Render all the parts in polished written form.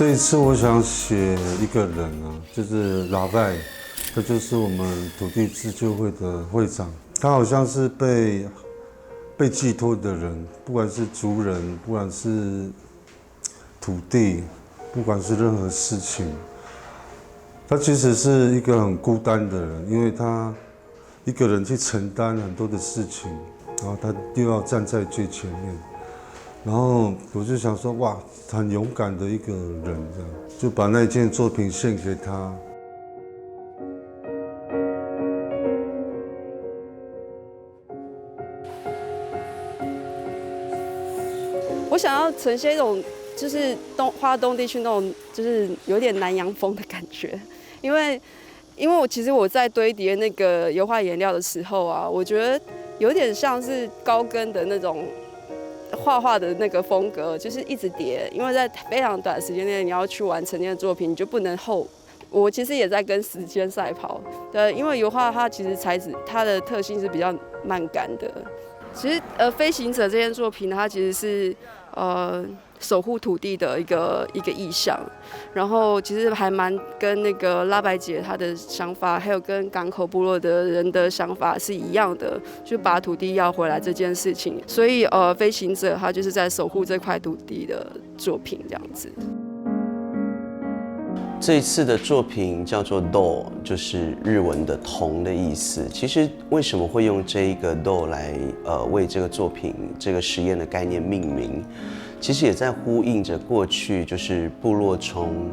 这一次我想写一个人啊，就是拉拜，他就是我们土地自救会的会长。他好像是被寄托的人，不管是族人，不管是土地，不管是任何事情，他其实是一个很孤单的人，因为他一个人去承担很多的事情，然后他又要站在最前面。然后我就想说，哇，很勇敢的一个人，这样就把那件作品献给他。我想要呈现一种就是花东地区那种就是有点南洋风的感觉，因为我在堆叠那个油画颜料的时候啊，我觉得有点像是高更的那种画画的那个风格，就是一直叠，因为在非常短的时间内你要去完成那个作品，你就不能后。我其实也在跟时间赛跑，对，因为油画它其实材质它的特性是比较慢干的。其实飞行者这件作品呢，它其实是守护土地的一个意象，然后其实还蛮跟那个拉白姐她的想法，还有跟港口部落的人的想法是一样的，就把土地要回来这件事情。所以飞行者他就是在守护这块土地的作品这样子。这一次的作品叫做 Do， 就是日文的铜的意思。其实为什么会用这一个 Do 来为这个作品这个实验的概念命名？其实也在呼应着过去就是部落从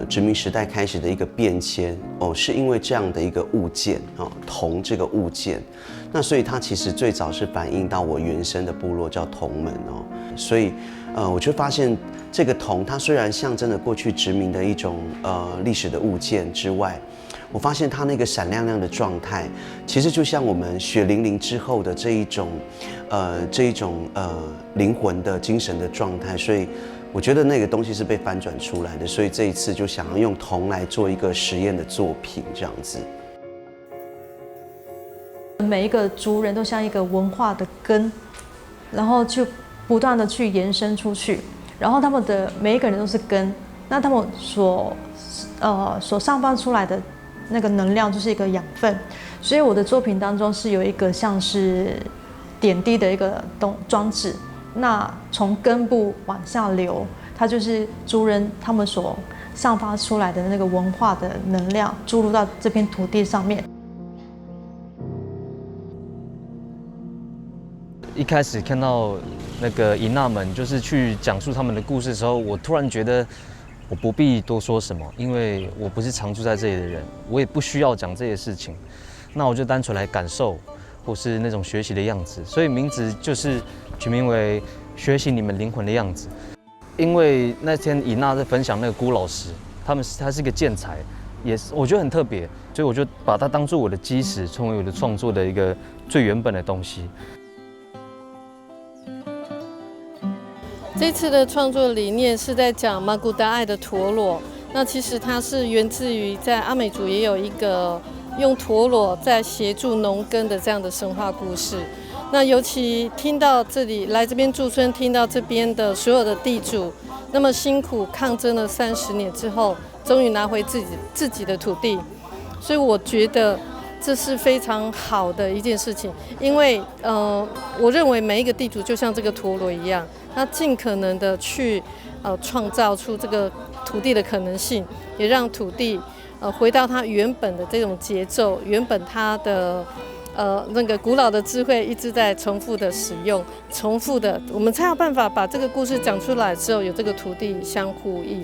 殖民时代开始的一个变迁哦，是因为这样的一个物件哦，铜这个物件，那所以它其实最早是反映到我原生的部落叫铜门哦，所以我就发现这个铜它虽然象征了过去殖民的一种历史的物件之外，我发现它那个闪亮亮的状态，其实就像我们血淋淋之后的这一种灵魂的精神的状态，所以我觉得那个东西是被翻转出来的，所以这一次就想要用铜来做一个实验的作品，这样子。每一个族人都像一个文化的根，然后就不断的去延伸出去，然后他们的每一个人都是根，那他们所散发出来的那个能量就是一个养分，所以我的作品当中是有一个像是点滴的一个装置，那从根部往下流，它就是族人他们所散发出来的那个文化的能量注入到这片土地上面。一开始看到那个伊娜们就是去讲述他们的故事的时候，我突然觉得我不必多说什么，因为我不是常住在这里的人，我也不需要讲这些事情。那我就单纯来感受，或是那种学习的样子。所以名字就是取名为“学习你们灵魂的样子”。因为那天伊娜在分享那个辜老师，他是一个建材，也是我觉得很特别，所以我就把它当作我的基石，成为我的创作的一个最原本的东西。这次的创作理念是在讲马古达爱的陀螺，那其实它是源自于在阿美族也有一个用陀螺在协助农耕的这样的神话故事。那尤其听到这里来这边驻村，听到这边的所有的地主那么辛苦抗争了30年之后，终于拿回自己的土地，所以我觉得这是非常好的一件事情。因为我认为每一个地主就像这个陀螺一样，他尽可能的去创造出这个土地的可能性，也让土地回到它原本的这种节奏，原本它的那个古老的智慧一直在重复的使用，重复的，我们才有办法把这个故事讲出来之后，有这个土地相呼应。